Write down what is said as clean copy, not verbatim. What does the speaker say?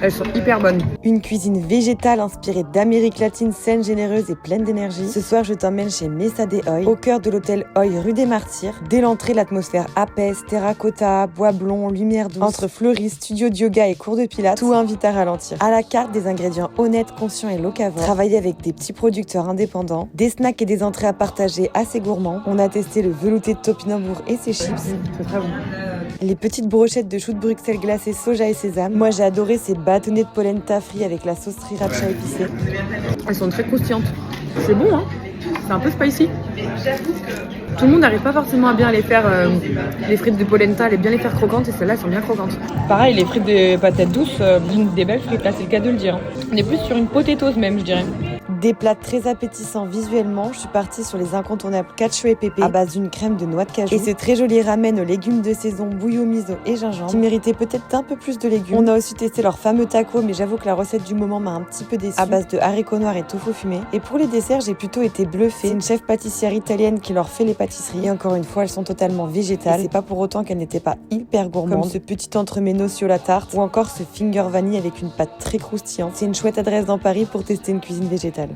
Elles sont hyper bonnes. Une cuisine végétale inspirée d'Amérique latine, saine, généreuse et pleine d'énergie. Ce soir, je t'emmène chez Mesa de Hoy, au cœur de l'hôtel Hoy rue des Martyrs. Dès l'entrée, l'atmosphère apaise, terracotta, bois blond, lumière douce. Entre fleuristes, studio de yoga et cours de pilates, tout invite à ralentir. À la carte, des ingrédients honnêtes, conscients et locavores. Travailler avec des petits producteurs indépendants. Des snacks et des entrées à partager assez gourmands. On a testé le velouté de topinambour et ses chips. C'est très bon. Les petites brochettes de choux de Bruxelles glacées soja et sésame. Moi, j'ai adoré ces bâtonnets de polenta frits avec la sauce sriracha épicée. Elles sont très croustillantes. C'est bon, hein. C'est un peu spicy. Tout le monde n'arrive pas forcément à bien les faire, les frites de polenta, bien les faire croquantes, et celles-là, elles sont bien croquantes. Pareil, les frites de patates douces, des belles frites, là, c'est le cas de le dire. On est plus sur une potatoes même, je dirais. Des plats très appétissants visuellement, je suis partie sur les incontournables cacio et pépé à base d'une crème de noix de cajou et ce très joli ramen aux légumes de saison, bouillon miso et gingembre qui méritait peut-être un peu plus de légumes. On a aussi testé leur fameux taco, mais j'avoue que la recette du moment m'a un petit peu déçue, à base de haricots noirs et tofu fumé. Et pour les desserts, j'ai plutôt été bluffée. C'est une chef pâtissière italienne qui leur fait les pâtisseries et encore une fois, elles sont totalement végétales. Et c'est pas pour autant qu'elles n'étaient pas hyper gourmandes, comme ce petit entremets noci à la tarte ou encore ce finger vanille avec une pâte très croustillante. C'est une chouette adresse dans Paris pour tester une cuisine végétale.